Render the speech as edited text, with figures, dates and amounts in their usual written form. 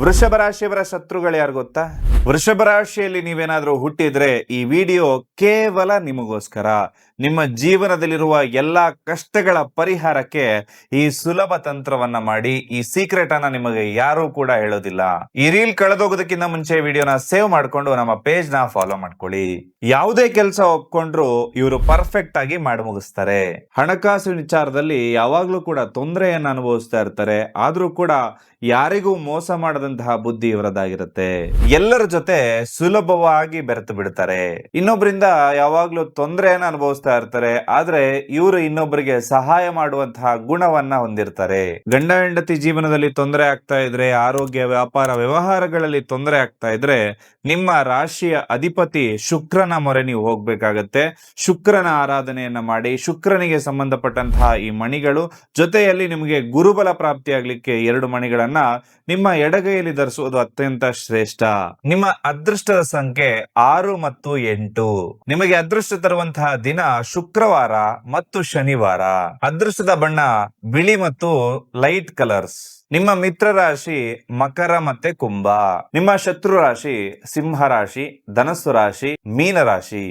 ವೃಷಭ ರಾಶಿಯವರ ಶತ್ರುಗಳು ಯಾರು ಗೊತ್ತಾ? ವೃಷಭ ರಾಶಿಯಲ್ಲಿ ನೀವೇನಾದ್ರೂ ಹುಟ್ಟಿದ್ರೆ ಈ ವಿಡಿಯೋ ಕೇವಲ ನಿಮಗೋಸ್ಕರ. ನಿಮ್ಮ ಜೀವನದಲ್ಲಿರುವ ಎಲ್ಲಾ ಕಷ್ಟಗಳ ಪರಿಹಾರಕ್ಕೆ ಈ ಸುಲಭ ತಂತ್ರವನ್ನ ಮಾಡಿ, ಈ ಸೀಕ್ರೆಟ್ ಅನ್ನ ನಿಮಗೆ ಯಾರು ಕೂಡ ಹೇಳೋದಿಲ್ಲ. ಈ ರೀಲ್ ಕಳೆದೋಗೋದಕ್ಕಿಂತ ಮುಂಚೆ ವಿಡಿಯೋನ ಸೇವ್ ಮಾಡ್ಕೊಂಡು ನಮ್ಮ ಪೇಜ್ ನ ಫಾಲೋ ಮಾಡ್ಕೊಳ್ಳಿ. ಯಾವುದೇ ಕೆಲಸ ಒಪ್ಕೊಂಡ್ರು ಇವರು ಪರ್ಫೆಕ್ಟ್ ಆಗಿ ಮಾಡಿ ಮುಗಿಸ್ತಾರೆ. ಹಣಕಾಸಿನ ವಿಚಾರದಲ್ಲಿ ಯಾವಾಗ್ಲೂ ಕೂಡ ತೊಂದರೆಯನ್ನು ಅನುಭವಿಸ್ತಾ ಇರ್ತಾರೆ. ಆದ್ರೂ ಕೂಡ ಯಾರಿಗೂ ಮೋಸ ಮಾಡದಂತಹ ಬುದ್ಧಿ ಇವರದಾಗಿರುತ್ತೆ. ಎಲ್ಲರ ಜೊತೆ ಸುಲಭವಾಗಿ ಬೆರೆತು ಬಿಡ್ತಾರೆ. ಇನ್ನೊಬ್ಬರಿಂದ ಯಾವಾಗ್ಲೂ ತೊಂದರೆಯನ್ನು ಅನುಭವಿಸ್ತಾ ಇರ್ತಾರೆ. ಆದ್ರೆ ಇವರು ಇನ್ನೊಬ್ಬರಿಗೆ ಸಹಾಯ ಮಾಡುವಂತಹ ಗುಣವನ್ನ ಹೊಂದಿರ್ತಾರೆ. ಗಂಡ ಹೆಂಡತಿ ಜೀವನದಲ್ಲಿ ತೊಂದರೆ ಆಗ್ತಾ ಇದ್ರೆ, ಆರೋಗ್ಯ, ವ್ಯಾಪಾರ, ವ್ಯವಹಾರಗಳಲ್ಲಿ ತೊಂದರೆ ಆಗ್ತಾ ಇದ್ರೆ, ನಿಮ್ಮ ರಾಶಿಯ ಅಧಿಪತಿ ಶುಕ್ರನ ಮೊರೆ ನೀವು ಹೋಗ್ಬೇಕಾಗತ್ತೆ. ಶುಕ್ರನ ಆರಾಧನೆಯನ್ನ ಮಾಡಿ, ಶುಕ್ರನಿಗೆ ಸಂಬಂಧಪಟ್ಟಂತಹ ಈ ಮಣಿಗಳು, ಜೊತೆಯಲ್ಲಿ ನಿಮಗೆ ಗುರುಬಲ ಪ್ರಾಪ್ತಿಯಾಗ್ಲಿಕ್ಕೆ 2 ಮಣಿಗಳನ್ನ ನಿಮ್ಮ ಎಡಗೈಯಲ್ಲಿ ಧರಿಸುವುದು ಅತ್ಯಂತ ಶ್ರೇಷ್ಠ. ನಿಮ್ಮ ಅದೃಷ್ಟದ ಸಂಖ್ಯೆ 6 ಮತ್ತು 8. ನಿಮಗೆ ಅದೃಷ್ಟ ತರುವಂತಹ ದಿನ ಶುಕ್ರವಾರ ಮತ್ತು ಶನಿವಾರ. ಅದೃಷ್ಟದ ಬಣ್ಣ ಬಿಳಿ ಮತ್ತು ಲೈಟ್ ಕಲರ್ಸ್. ನಿಮ್ಮ ಮಿತ್ರ ರಾಶಿ ಮಕರ ಮತ್ತೆ ಕುಂಭ. ನಿಮ್ಮ ಶತ್ರು ರಾಶಿ ಸಿಂಹ ರಾಶಿ, ಧನಸ್ಸು ರಾಶಿ, ಮೀನ ರಾಶಿ.